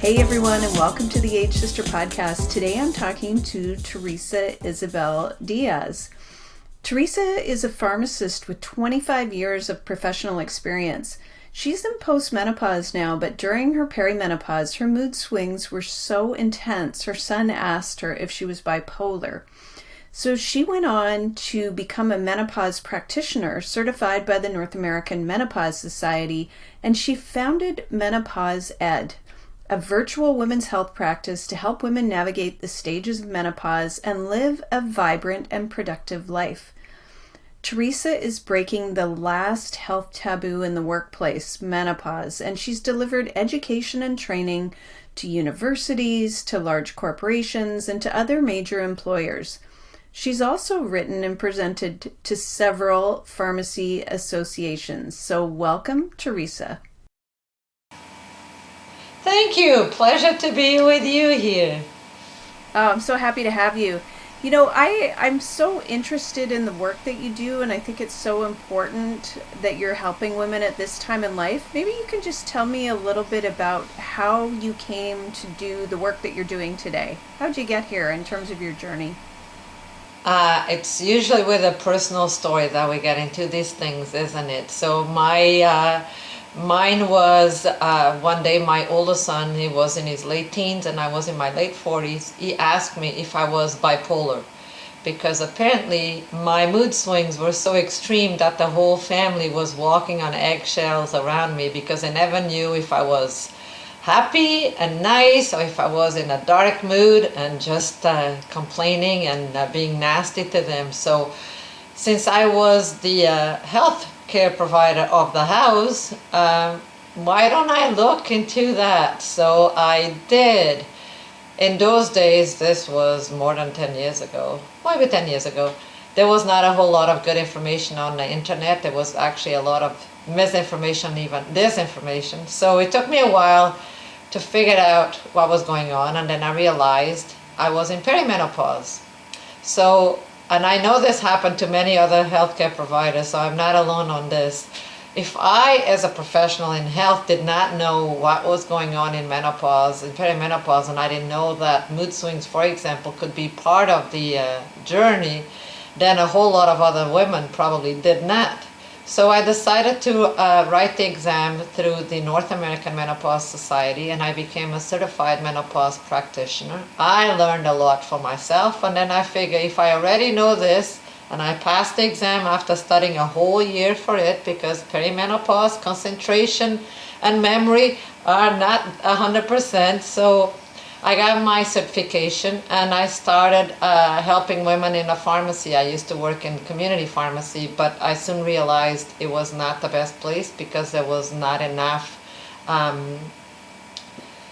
Hey everyone, and welcome to the Age Sister podcast. Today I'm talking to Teresa Isabel Dias. Teresa is a pharmacist with 25 years of professional experience. She's in postmenopause now, but during her perimenopause, her mood swings were so intense, her son asked her if she was bipolar. So she went on to become a menopause practitioner certified by the North American Menopause Society, and she founded MenopausED, a virtual women's health practice to help women navigate the stages of menopause and live a vibrant and productive life. Teresa is breaking the last health taboo in the workplace, menopause, and she's delivered education and training to universities, to large corporations, and to other major employers. She's also written and presented to several pharmacy associations. So welcome, Teresa. Thank you. Pleasure to be with you here. Oh, I'm so happy to have you. You know, I'm so interested in the work that you do, and I think it's so important that you're helping women at this time in life. Maybe you can just tell me a little bit about how you came to do the work that you're doing today. How'd you get here in terms of your journey? It's usually with a personal story that we get into these things, isn't it? So mine was one day my oldest son, he was in his late teens and I was in my late 40s. He asked me if I was bipolar because apparently my mood swings were so extreme that the whole family was walking on eggshells around me because they never knew if I was happy and nice or if I was in a dark mood and just complaining and being nasty to them. So since I was the health care provider of the house, why don't I look into that? So I did. In those days, this was more than 10 years ago, maybe 10 years ago, there was not a whole lot of good information on the internet. There was actually a lot of misinformation, even disinformation. So it took me a while to figure out what was going on, and then I realized I was in perimenopause. So, and I know this happened to many other healthcare providers, so I'm not alone on this. If I, as a professional in health, did not know what was going on in menopause, in perimenopause, and I didn't know that mood swings, for example, could be part of the journey, then a whole lot of other women probably did not. So I decided to write the exam through the North American Menopause Society, and I became a certified menopause practitioner. I learned a lot for myself, and then I figured if I already know this, and I passed the exam after studying a whole year for it, because perimenopause, concentration, and memory are not 100%, so I got my certification and I started helping women in a pharmacy. I used to work in community pharmacy, but I soon realized it was not the best place because there was not enough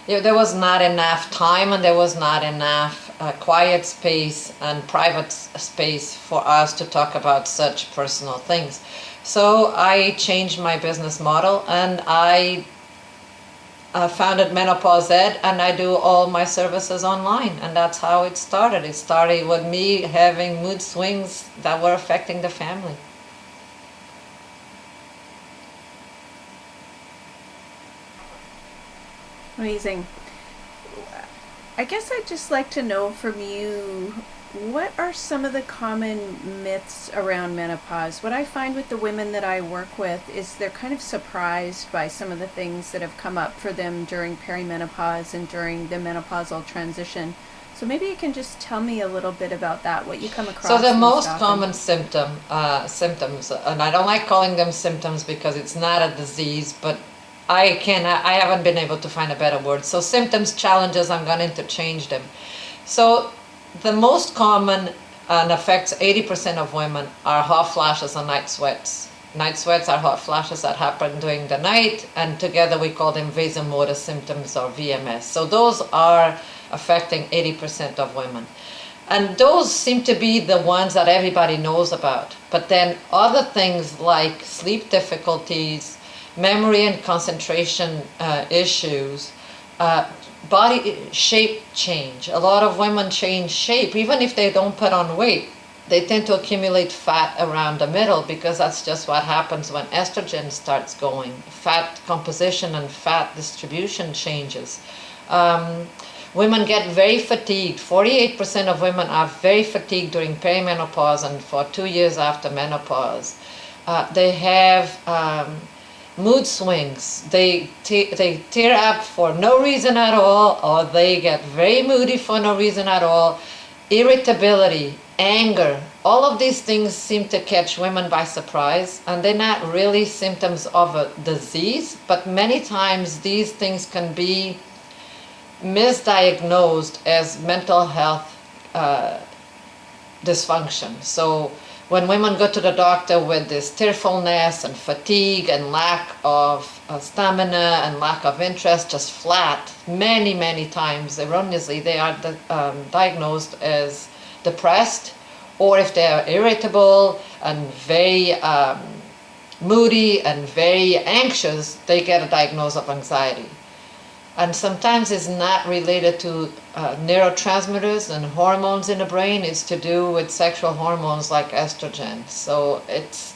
there was not enough time and there was not enough quiet space and private space for us to talk about such personal things. So I changed my business model and I founded MenopausED, and I do all my services online, and that's how it started. It started with me having mood swings that were affecting the family. Amazing. I guess I'd just like to know from you, what are some of the common myths around menopause? What I find with the women that I work with is they're kind of surprised by some of the things that have come up for them during perimenopause and during the menopausal transition. So maybe you can just tell me a little bit about that, what you come across. So the most common symptoms, and I don't like calling them symptoms because it's not a disease, but I haven't been able to find a better word. So symptoms, challenges, I'm going to interchange them. So the most common and affects 80% of women are hot flashes and night sweats. Night sweats are hot flashes that happen during the night, and together we call them vasomotor symptoms or VMS. So those are affecting 80% of women. And those seem to be the ones that everybody knows about. But then other things like sleep difficulties, memory and concentration issues, body shape change. A lot of women change shape, even if they don't put on weight. They tend to accumulate fat around the middle because that's just what happens when estrogen starts going. Fat composition and fat distribution changes. Women get very fatigued. 48% of women are very fatigued during perimenopause and for 2 years after menopause. They have mood swings. They tear up for no reason at all, or they get very moody for no reason at all. Irritability, anger, all of these things seem to catch women by surprise, and they're not really symptoms of a disease, but many times these things can be misdiagnosed as mental health dysfunction. So when women go to the doctor with this tearfulness and fatigue and lack of stamina and lack of interest, just flat, many times erroneously, they are diagnosed as depressed, or if they are irritable and very moody and very anxious, they get a diagnosis of anxiety. And sometimes it's not related to neurotransmitters and hormones in the brain. It's to do with sexual hormones like estrogen. So it's,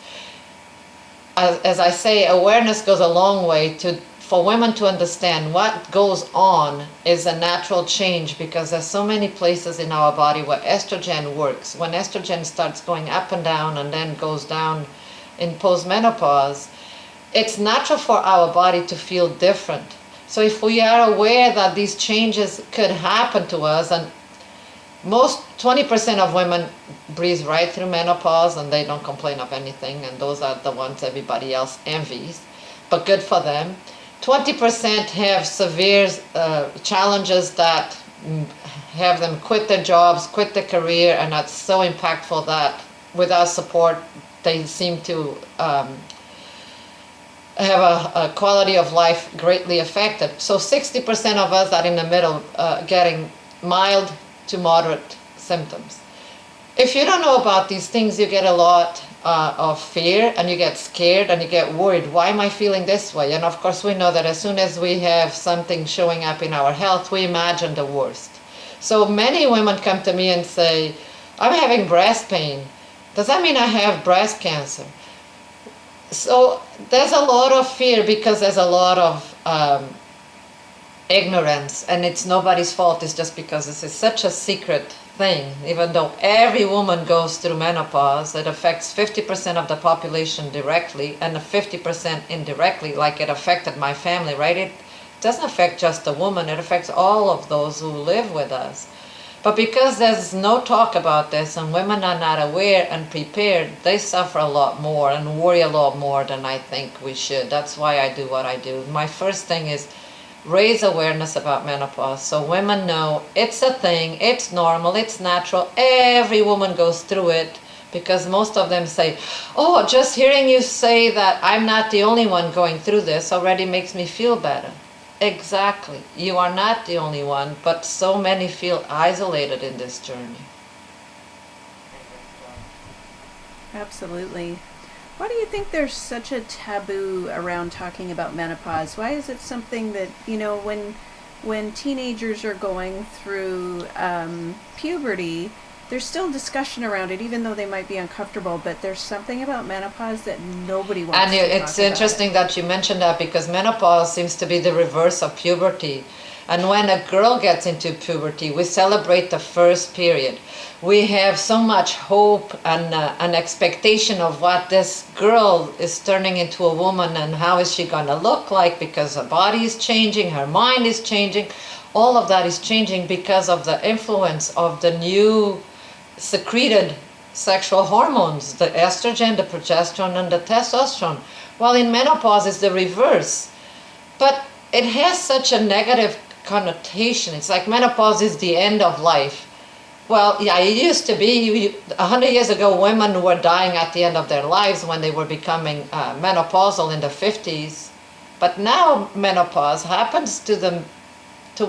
as I say, awareness goes a long way for women to understand what goes on is a natural change, because there's so many places in our body where estrogen works. When estrogen starts going up and down and then goes down in postmenopause, it's natural for our body to feel different. So if we are aware that these changes could happen to us, and 20% of women breeze right through menopause and they don't complain of anything, and those are the ones everybody else envies, but good for them. 20% have severe challenges that have them quit their jobs, quit their career, and that's so impactful that without support they seem to have a quality of life greatly affected. So 60% of us are in the middle, getting mild to moderate symptoms. If you don't know about these things, you get a lot of fear, and you get scared, and you get worried. Why am I feeling this way? And of course we know that as soon as we have something showing up in our health, we imagine the worst. So many women come to me and say, I'm having breast pain. Does that mean I have breast cancer? So there's a lot of fear because there's a lot of ignorance, and it's nobody's fault. It's just because this is such a secret thing. Even though every woman goes through menopause, it affects 50% of the population directly and 50% indirectly, like it affected my family, right? It doesn't affect just the woman, it affects all of those who live with us. But because there's no talk about this and women are not aware and prepared, they suffer a lot more and worry a lot more than I think we should. That's why I do what I do. My first thing is raise awareness about menopause so women know it's a thing, it's normal, it's natural. Every woman goes through it, because most of them say, oh, just hearing you say that I'm not the only one going through this already makes me feel better. Exactly. You are not the only one, but so many feel isolated in this journey. Absolutely. Why do you think there's such a taboo around talking about menopause? Why is it something that, when teenagers are going through puberty, there's still discussion around it, even though they might be uncomfortable, but there's something about menopause that nobody wants to talk about. And it's interesting that you mentioned that, because menopause seems to be the reverse of puberty. And when a girl gets into puberty, we celebrate the first period. We have so much hope and an expectation of what this girl is turning into a woman and how is she going to look like, because her body is changing, her mind is changing. All of that is changing because of the influence of the new secreted sexual hormones, the estrogen, the progesterone, and the testosterone. While in menopause it's the reverse. But it has such a negative connotation. It's like menopause is the end of life. Well, yeah, it used to be. 100 years ago, women were dying at the end of their lives when they were becoming menopausal in the 50s. But now menopause happens to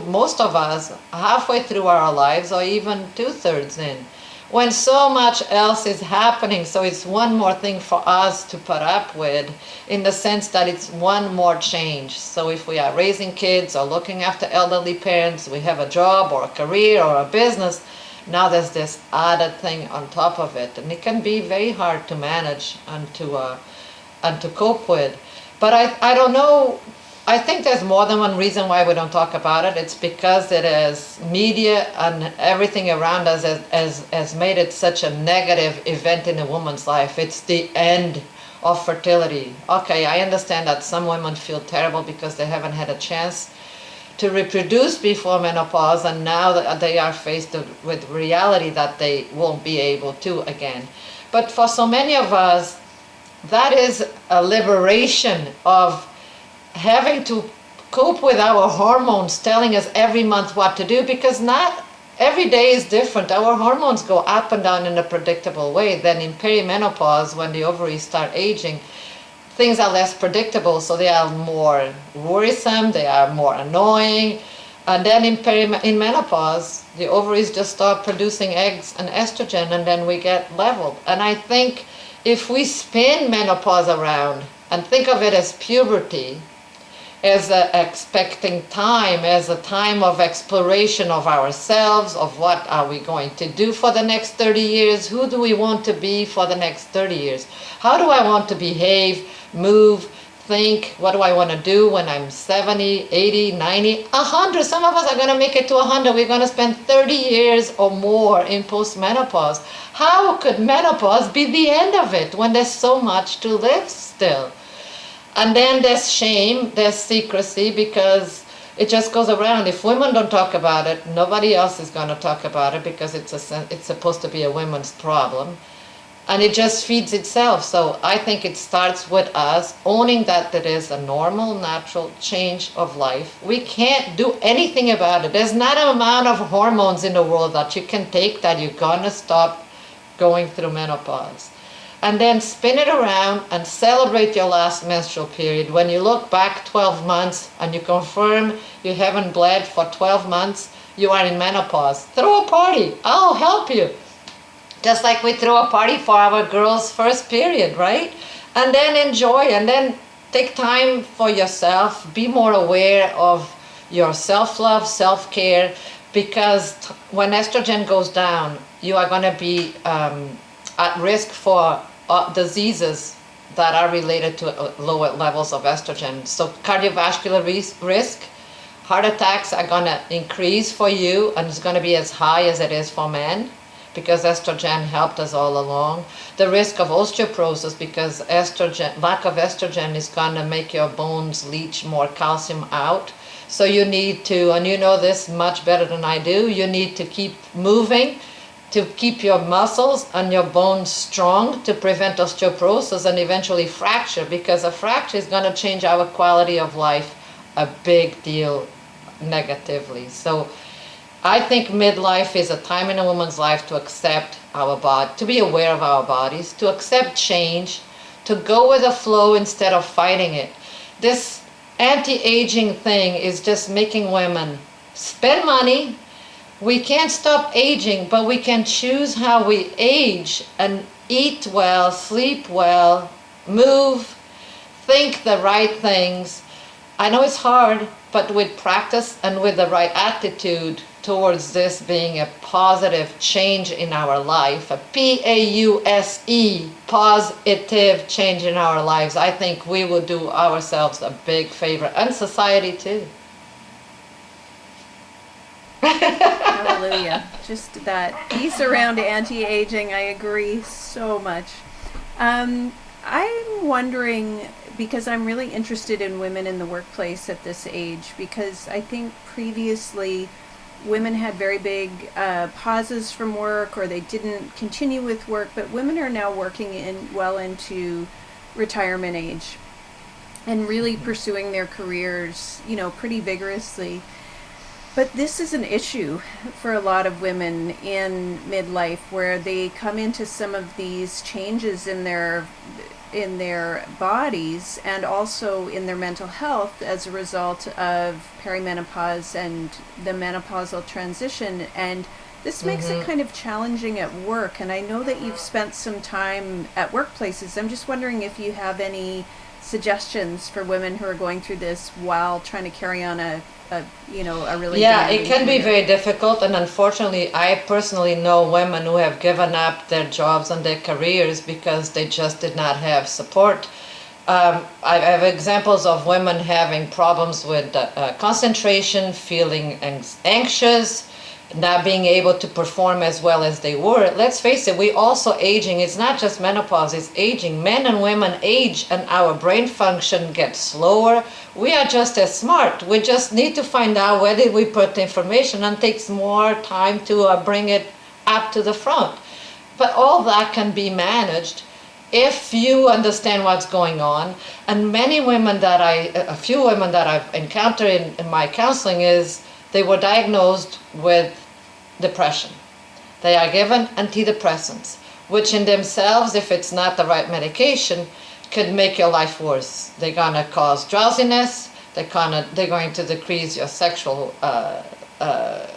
most of us halfway through our lives, or even 2/3 in, when so much else is happening. So it's one more thing for us to put up with, in the sense that it's one more change. So if we are raising kids or looking after elderly parents, we have a job or a career or a business, now there's this added thing on top of it, and it can be very hard to manage and to cope with. But I don't know I think there's more than one reason why we don't talk about it. It's because it is media and everything around us has made it such a negative event in a woman's life. It's the end of fertility. Okay, I understand that some women feel terrible because they haven't had a chance to reproduce before menopause, and now that they are faced with reality that they won't be able to again. But for so many of us, that is a liberation of having to cope with our hormones telling us every month what to do, because not every day is different. Our hormones go up and down in a predictable way. Then in perimenopause, when the ovaries start aging, things are less predictable, so they are more worrisome, they are more annoying. And then in menopause, the ovaries just start producing eggs and estrogen, and then we get leveled. And I think if we spin menopause around and think of it as puberty, as an expecting time, as a time of exploration of ourselves, of what are we going to do for the next 30 years, who do we want to be for the next 30 years, how do I want to behave, move, think, what do I want to do when I'm 70, 80, 90, 100, some of us are going to make it to 100, we're going to spend 30 years or more in postmenopause. How could menopause be the end of it when there's so much to live still? And then there's shame, there's secrecy, because it just goes around. If women don't talk about it, nobody else is going to talk about it, because it's supposed to be a women's problem. And it just feeds itself. So I think it starts with us owning that it is a normal, natural change of life. We can't do anything about it. There's not an amount of hormones in the world that you can take that you're going to stop going through menopause. And then spin it around and celebrate your last menstrual period. When you look back 12 months and you confirm you haven't bled for 12 months, you are in menopause. Throw a party. I'll help you. Just like we throw a party for our girls' first period, right? And then enjoy, and then take time for yourself. Be more aware of your self-love, self-care, because when estrogen goes down, you are going to be at risk for diseases that are related to lower levels of estrogen. So cardiovascular risk, heart attacks are going to increase for you, and it's going to be as high as it is for men, because estrogen helped us all along. The risk of osteoporosis, because lack of estrogen is going to make your bones leach more calcium out. So you need to, and you know this much better than I do, you need to keep moving to keep your muscles and your bones strong, to prevent osteoporosis and eventually fracture, because a fracture is going to change our quality of life a big deal negatively. So I think midlife is a time in a woman's life to accept our body, to be aware of our bodies, to accept change, to go with the flow instead of fighting it. This anti-aging thing is just making women spend money. We can't stop aging, but we can choose how we age and eat well, sleep well, move, think the right things. I know it's hard, but with practice and with the right attitude towards this being a positive change in our life, a P-A-U-S-E, positive change in our lives, I think we will do ourselves a big favor, and society too. Hallelujah. Just that piece around anti-aging, I agree so much. I'm wondering, because I'm really interested in women in the workplace at this age, because I think previously women had very big pauses from work, or they didn't continue with work, but women are now working well into retirement age and really pursuing their careers, pretty vigorously. But this is an issue for a lot of women in midlife, where they come into some of these changes in their bodies and also in their mental health as a result of perimenopause and the menopausal transition. And this makes it kind of challenging at work. And I know that you've spent some time at workplaces. I'm just wondering if you have any suggestions for women who are going through this while trying to carry on a really it can be very difficult, and unfortunately I personally know women who have given up their jobs and their careers because they just did not have support I have examples of women having problems with concentration, feeling anxious, not being able to perform as well as they were. Let's face it, we also aging. It's not just menopause, it's aging. Men and women age and our brain function gets slower. We are just as smart. We just need to find out where did we put the information, and it takes more time to bring it up to the front. But all that can be managed if you understand what's going on. And many women that a few women that I've encountered in my counseling is they were diagnosed with depression. They are given antidepressants, which in themselves, if it's not the right medication, could make your life worse. They're gonna cause drowsiness, they're going to decrease your sexual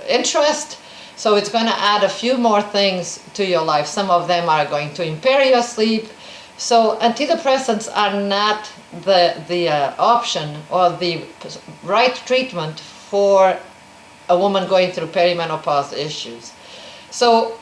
interest. So it's gonna add a few more things to your life. Some of them are going to impair your sleep. So antidepressants are not the option or the right treatment for a woman going through perimenopause issues. So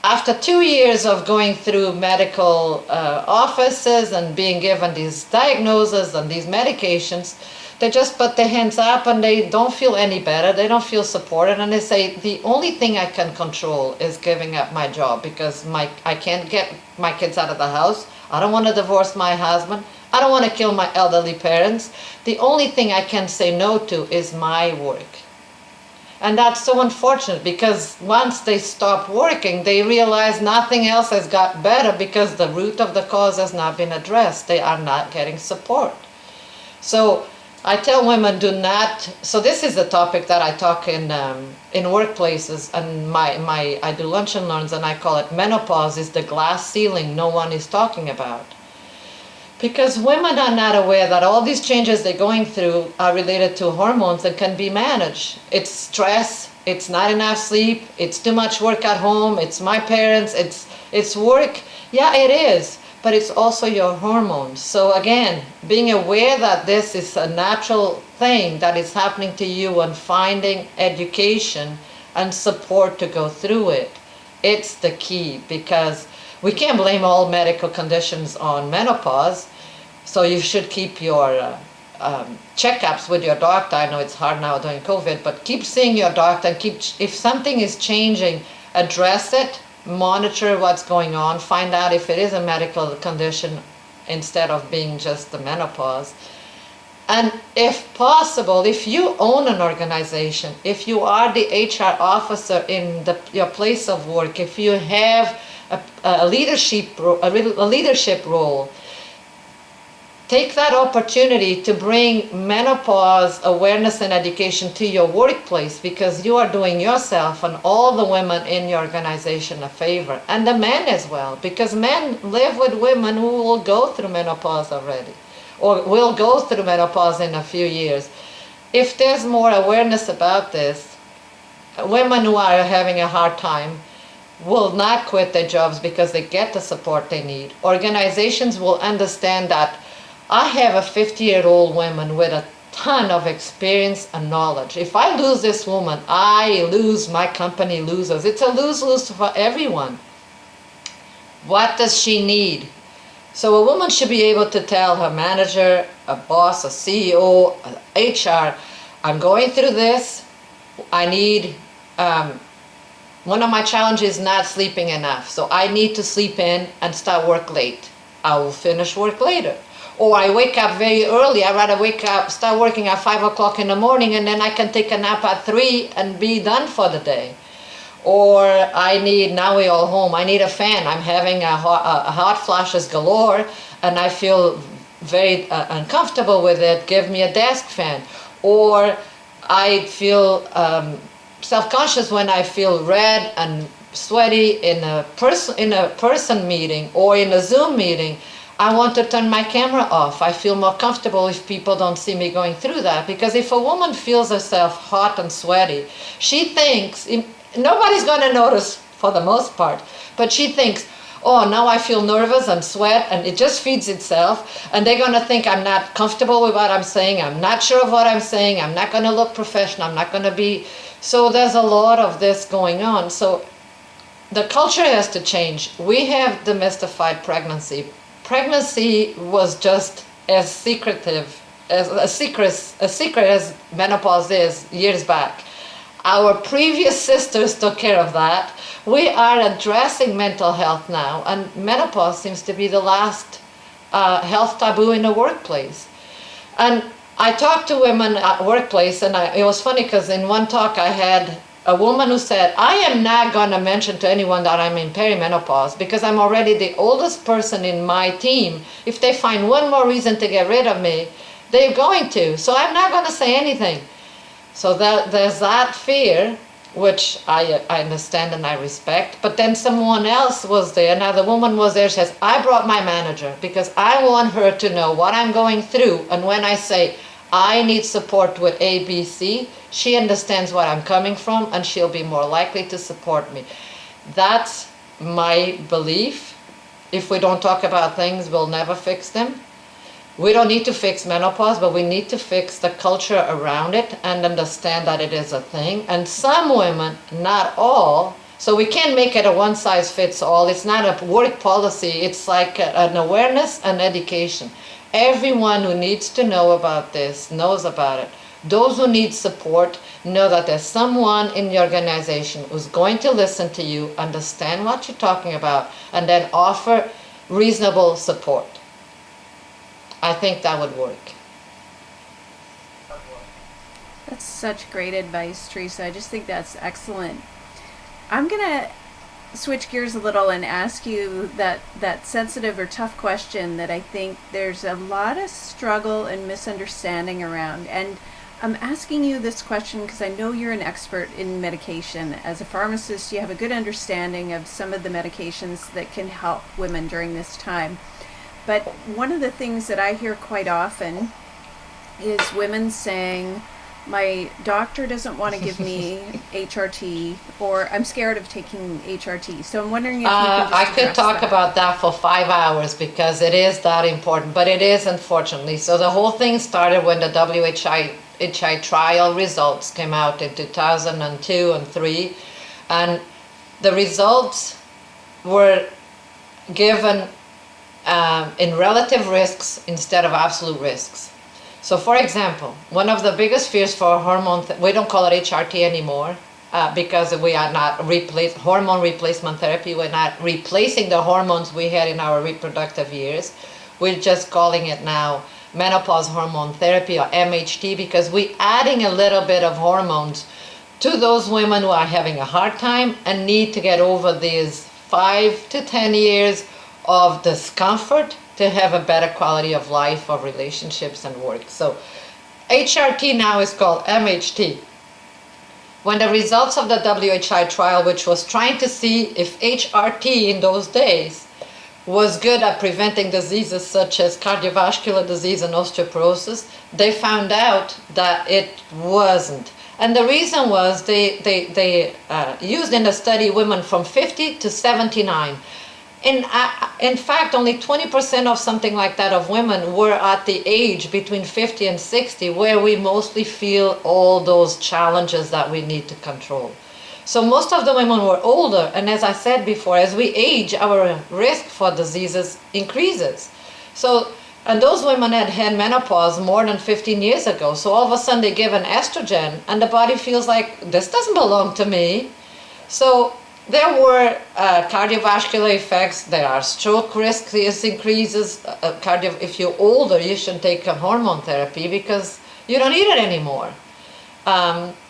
after 2 years of going through medical offices and being given these diagnoses and these medications, they just put their hands up and they don't feel any better. They don't feel supported, and they say, the only thing I can control is giving up my job because I can't get my kids out of the house. I don't want to divorce my husband. I don't want to kill my elderly parents. The only thing I can say no to is my work. And that's so unfortunate, because once they stop working, they realize nothing else has got better because the root of the cause has not been addressed. They are not getting support. So I tell women, do not. So this is a topic that I talk in workplaces, and I do lunch and learns, and I call it menopause is the glass ceiling no one is talking about. Because women are not aware that all these changes they're going through are related to hormones and can be managed. It's stress, it's not enough sleep, it's too much work at home, it's my parents, it's work. Yeah, it is, but it's also your hormones. So again, being aware that this is a natural thing that is happening to you and finding education and support to go through it, it's the key, because we can't blame all medical conditions on menopause. So you should keep your checkups with your doctor. I know it's hard now during COVID, but keep seeing your doctor and if something is changing, address it, monitor what's going on, find out if it is a medical condition instead of being just the menopause. And if possible, if you own an organization, if you are the HR officer in your place of work, if you have a leadership role, take that opportunity to bring menopause awareness and education to your workplace, because you are doing yourself and all the women in your organization a favor, and the men as well, because men live with women who will go through menopause already, or will go through menopause in a few years. If there's more awareness about this, women who are having a hard time will not quit their jobs because they get the support they need. Organizations will understand that I have a 50-year-old woman with a ton of experience and knowledge. If I lose this woman, I lose, my company loses. It's a lose-lose for everyone. What does she need? So a woman should be able to tell her manager, a boss, a CEO, HR, I'm going through this. I need, one of my challenges is not sleeping enough. So I need to sleep in and start work late. I will finish work later. Or I wake up very early. I'd rather wake up, start working at 5 o'clock in the morning, and then I can take a nap at 3 and be done for the day. Or I need, now we're all home, I need a fan. I'm having a hot flashes galore, and I feel very uncomfortable with it. Give me a desk fan. Or I feel self-conscious when I feel red and sweaty in a person meeting or in a Zoom meeting. I want to turn my camera off. I feel more comfortable if people don't see me going through that. Because if a woman feels herself hot and sweaty, she thinks, nobody's going to notice for the most part, but she thinks, oh, now I feel nervous and sweat, and it just feeds itself, and they're going to think I'm not comfortable with what I'm saying, I'm not sure of what I'm saying, I'm not going to look professional, I'm not going to be... So there's a lot of this going on. So the culture has to change. We have demystified pregnancy. Pregnancy was just as secretive as a secret as menopause is years back. Our previous sisters took care of that. We are addressing mental health now, and menopause seems to be the last health taboo in the workplace. And I talked to women at workplace, and it was funny because in one talk I had a woman who said, I am not going to mention to anyone that I'm in perimenopause because I'm already the oldest person in my team. If they find one more reason to get rid of me, they're going to. So I'm not going to say anything. So there's that fear, which I understand and I respect. But then someone else was there, another woman was there, says, I brought my manager because I want her to know what I'm going through. And when I say, I need support with ABC, she understands what I'm coming from and she'll be more likely to support me. That's my belief. If we don't talk about things, we'll never fix them. We don't need to fix menopause, but we need to fix the culture around it and understand that it is a thing. And some women, not all, so we can't make it a one-size-fits-all. It's not a work policy. It's like an awareness and education. Everyone who needs to know about this knows about it. Those who need support know that there's someone in the organization who's going to listen to you, understand what you're talking about, and then offer reasonable support. I think that would work. That's such great advice, Teresa. I just think that's excellent. I'm going to switch gears a little and ask you that sensitive or tough question that I think there's a lot of struggle and misunderstanding around. And I'm asking you this question because I know you're an expert in medication. As a pharmacist, you have a good understanding of some of the medications that can help women during this time. But one of the things that I hear quite often is women saying, my doctor doesn't want to give me HRT, or I'm scared of taking HRT. So I'm wondering if you can just I could talk that. about that for 5 hours because it is that important, but it is, unfortunately. So the whole thing started when the WHI trial results came out in 2002 and 3, and the results were given in relative risks instead of absolute risks. So for example, one of the biggest fears for hormone, we don't call it HRT anymore because we are not hormone replacement therapy. We're not replacing the hormones we had in our reproductive years. We're just calling it now menopause hormone therapy, or MHT, because we're adding a little bit of hormones to those women who are having a hard time and need to get over these 5 to 10 years of discomfort to have a better quality of life, of relationships and work. So HRT now is called MHT. When the results of the WHI trial, which was trying to see if HRT in those days was good at preventing diseases such as cardiovascular disease and osteoporosis, they found out that it wasn't. And the reason was they used in the study women from 50 to 79. In fact, only 20% of something like that of women were at the age between 50 and 60 where we mostly feel all those challenges that we need to control. So most of the women were older, and as I said before, as we age, our risk for diseases increases. So, and those women had menopause more than 15 years ago, so all of a sudden they give an estrogen, and the body feels like, this doesn't belong to me. So there were cardiovascular effects, there are stroke risk increases. If you're older, you should take a hormone therapy because you don't need it anymore.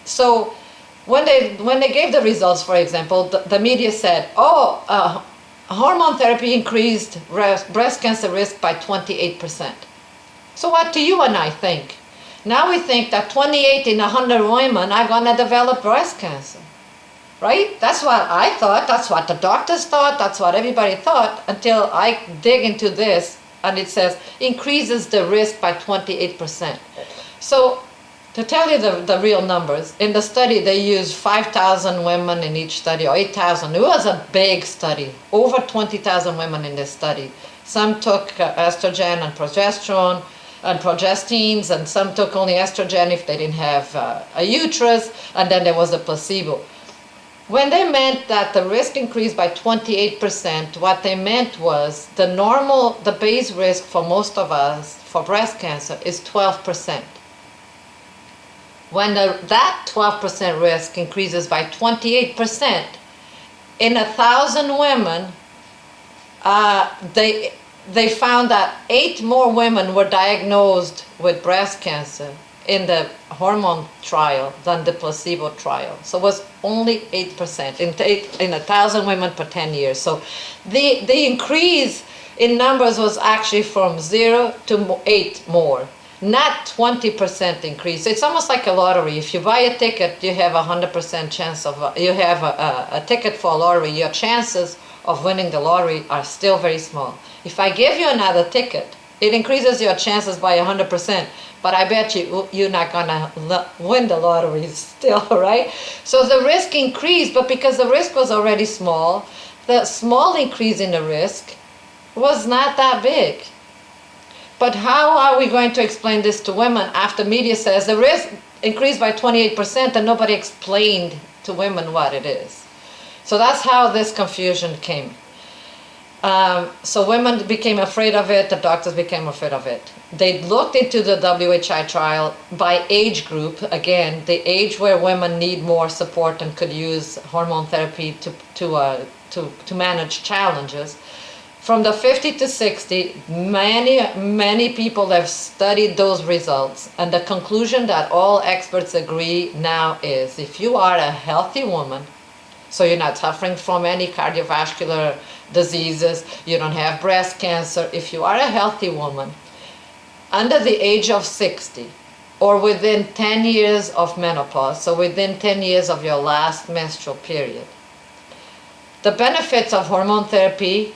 So when they gave the results, for example, the media said, hormone therapy increased breast cancer risk by 28%. So what do you and I think? Now we think that 28 in 100 women are going to develop breast cancer. Right? That's what I thought, that's what the doctors thought, that's what everybody thought, until I dig into this and it says increases the risk by 28%. So to tell you the real numbers, in the study they used 5,000 women in each study, or 8,000. It was a big study, over 20,000 women in this study. Some took estrogen and progesterone and progestines, and some took only estrogen if they didn't have a uterus, and then there was a placebo. When they meant that the risk increased by 28%, what they meant was the base risk for most of us for breast cancer is 12%. When that 12% risk increases by 28%, in 1,000 women, they found that 8 more women were diagnosed with breast cancer in the hormone trial than the placebo trial. So it was only 8% in 1,000 women per 10 years. So the increase in numbers was actually from 0 to 8 more, not 20% increase. It's almost like a lottery. If you buy a ticket, you have 100% chance of, you have a ticket for a lottery, your chances of winning the lottery are still very small. If I give you another ticket, it increases your chances by 100%, but I bet you're not gonna win the lottery still, right? So the risk increased, but because the risk was already small, the small increase in the risk was not that big. But how are we going to explain this to women after media says the risk increased by 28% and nobody explained to women what it is? So that's how this confusion came. So women became afraid of it, the doctors became afraid of it. They looked into the WHI trial by age group, again, the age where women need more support and could use hormone therapy to manage challenges. From the 50 to 60, many people have studied those results, and the conclusion that all experts agree now is if you are a healthy woman, so you're not suffering from any cardiovascular diseases, you don't have breast cancer, if you are a healthy woman, under the age of 60, or within 10 years of menopause, so within 10 years of your last menstrual period, the benefits of hormone therapy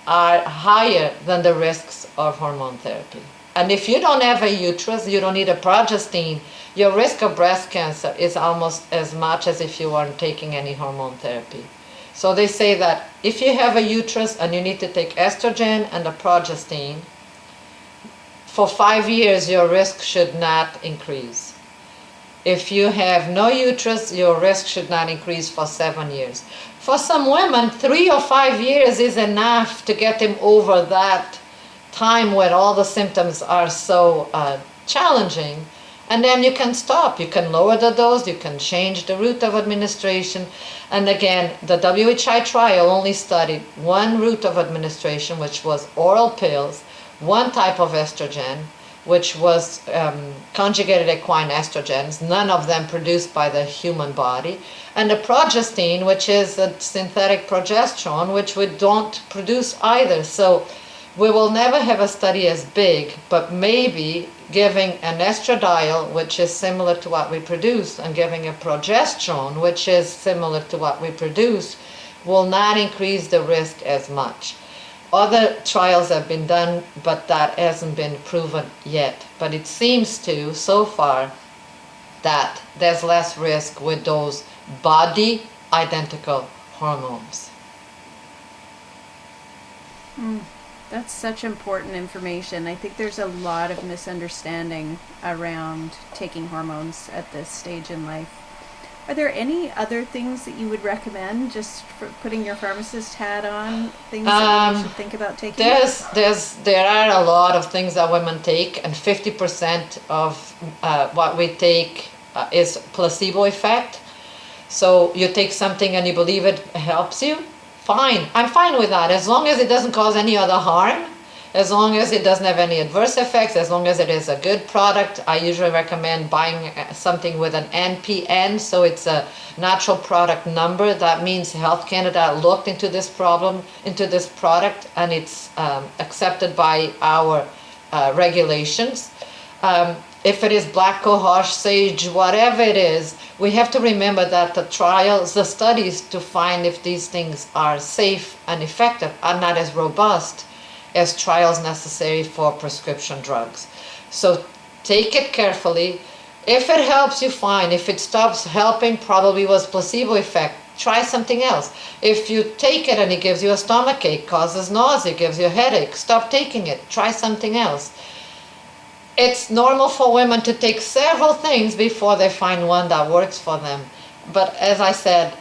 are higher than the risks of hormone therapy. And if you don't have a uterus, you don't need a progestin, your risk of breast cancer is almost as much as if you weren't taking any hormone therapy. So they say that if you have a uterus and you need to take estrogen and a progestin, for 5 years your risk should not increase. If you have no uterus, your risk should not increase for 7 years. For some women, 3 or 5 years is enough to get them over that time when all the symptoms are so challenging. And then you can stop. You can lower the dose, you can change the route of administration. And again, the WHI trial only studied one route of administration, which was oral pills, one type of estrogen, which was conjugated equine estrogens, none of them produced by the human body, and the progestin, which is a synthetic progesterone, which we don't produce either. So we will never have a study as big, but maybe giving an estradiol, which is similar to what we produce, and giving a progesterone, which is similar to what we produce, will not increase the risk as much. Other trials have been done, but that hasn't been proven yet. But it seems to, so far, that there's less risk with those body identical hormones. That's such important information. I think there's a lot of misunderstanding around taking hormones at this stage in life. Are there any other things that you would recommend, just for putting your pharmacist hat on, things that we should think about taking? There are a lot of things that women take, and 50% of what we take is placebo effect. So you take something and you believe it helps you, fine. I'm fine with that, as long as it doesn't cause any other harm, as long as it doesn't have any adverse effects, as long as it is a good product. I usually recommend buying something with an NPN, so it's a natural product number. That means Health Canada looked into this problem, into this product, and it's accepted by our regulations. If it is black cohosh, sage, whatever it is, we have to remember that the trials, the studies to find if these things are safe and effective are not as robust as trials necessary for prescription drugs. So take it carefully. If it helps you, fine. If it stops helping, probably was placebo effect. Try something else. If you take it and it gives you a stomachache, causes nausea, gives you a headache, stop taking it. Try something else. It's normal for women to take several things before they find one that works for them. But as I said,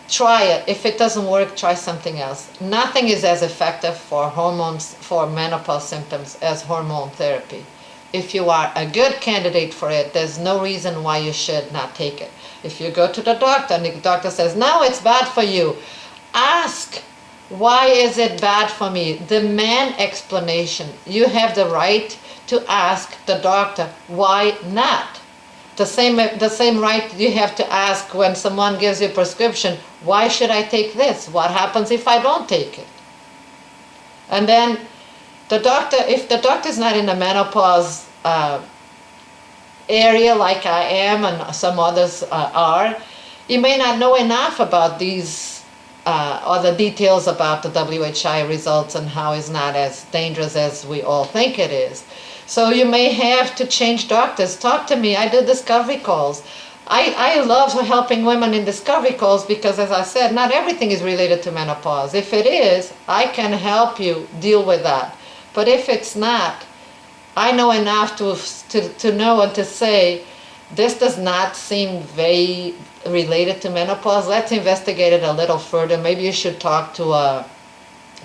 try it. If it doesn't work, try something else. Nothing is as effective for hormones, for menopause symptoms, as hormone therapy. If you are a good candidate for it, there's no reason why you should not take it. If you go to the doctor and the doctor says, no, it's bad for you, ask, why is it bad for me? Demand explanation. You have the right to ask the doctor, why not? The same right you have to ask when someone gives you a prescription, why should I take this? What happens if I don't take it? And then the doctor, if the doctor's not in the menopause area like I am and some others are, you may not know enough about these or the details about the WHI results and how it's not as dangerous as we all think it is. So you may have to change doctors. Talk to me. I do discovery calls. I love helping women in discovery calls because, as I said, not everything is related to menopause. If it is, I can help you deal with that. But if it's not, I know enough to know and to say, this does not seem very related to menopause. Let's investigate it a little further. Maybe you should talk to a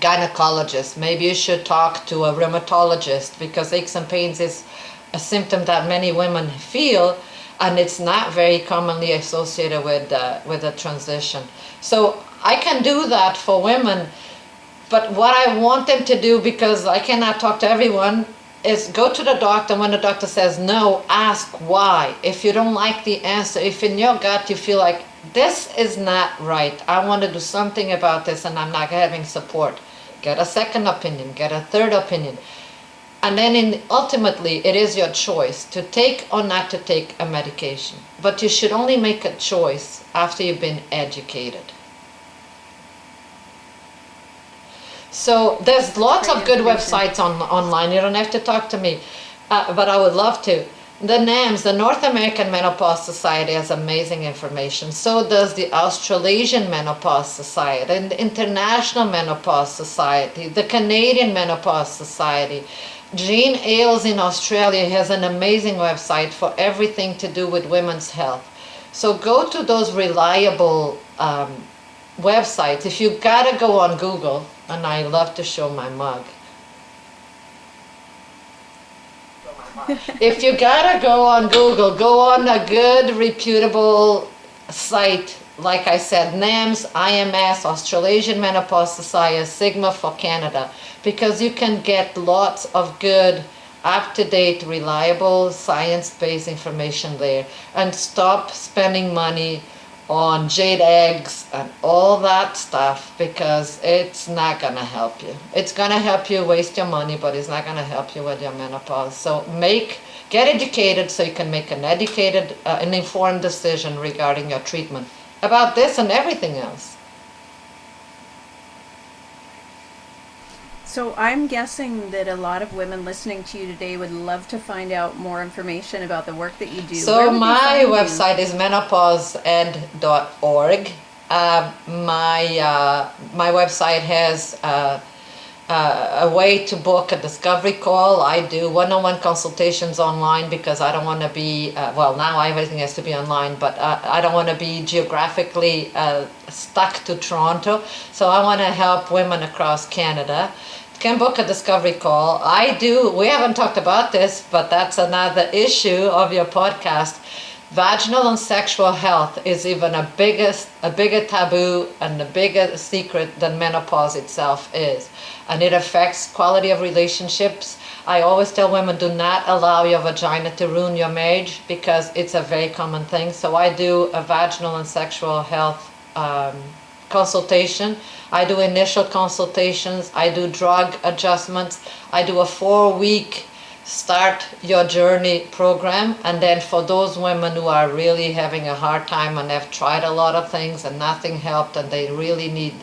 gynecologist. Maybe you should talk to a rheumatologist, because aches and pains is a symptom that many women feel, and it's not very commonly associated with a transition. So I can do that for women, but what I want them to do, because I cannot talk to everyone, is go to the doctor. When the doctor says no, ask why. If you don't like the answer, if in your gut you feel like this is not right, I want to do something about this and I'm not having support, get a second opinion, get a third opinion. And then ultimately it is your choice to take or not to take a medication. But you should only make a choice after you've been educated. So there's lots of good websites online. You don't have to talk to me, but I would love to. The NAMS, the North American Menopause Society, has amazing information. So does the Australasian Menopause Society, and the International Menopause Society, the Canadian Menopause Society. Jane Ailes in Australia has an amazing website for everything to do with women's health. So go to those reliable websites. If you gotta go on Google, and I love to show my mug. If you gotta go on Google, go on a good, reputable site. Like I said, NAMS, IMS, Australasian Menopause Society, Sigma for Canada, because you can get lots of good, up-to-date, reliable, science-based information there, and stop spending money on jade eggs and all that stuff, because it's not going to help you. It's going to help you waste your money, but it's not going to help you with your menopause. So get educated so you can make an educated, an informed decision regarding your treatment about this and everything else. So I'm guessing that a lot of women listening to you today would love to find out more information about the work that you do. So my website is MenopausED.org. My website has a way to book a discovery call. I do one-on-one consultations online because I don't want to be, well, now everything has to be online, but I don't want to be geographically stuck to Toronto. So I want to help women across Canada. Can book a discovery call. We haven't talked about this, but that's another issue of your podcast. Vaginal and sexual health is even a bigger taboo and a bigger secret than menopause itself is. And it affects quality of relationships. I always tell women, do not allow your vagina to ruin your marriage, because it's a very common thing. So I do a vaginal and sexual health consultation. I do initial consultations. I do drug adjustments. I do a 4-week Start Your Journey program. And then for those women who are really having a hard time and have tried a lot of things and nothing helped and they really need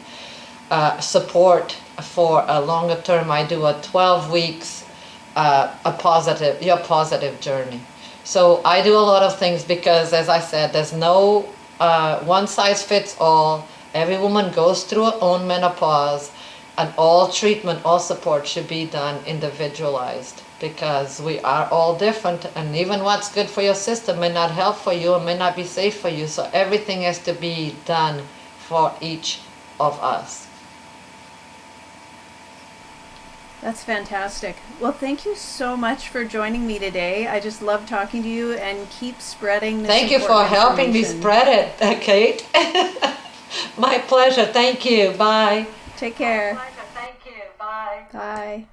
support for a longer term, I do a 12 weeks your positive journey. So I do a lot of things because, as I said, there's no one size fits all. Every woman goes through her own menopause, and all treatment, all support should be done individualized, because we are all different, and even what's good for your system may not help for you and may not be safe for you. So everything has to be done for each of us. That's fantastic. Well, thank you so much for joining me today. I just love talking to you, and keep spreading this Thank you for helping me information. spread it, Kate. My pleasure. Thank you. Bye. Take care. My pleasure. Thank you. Bye. Bye.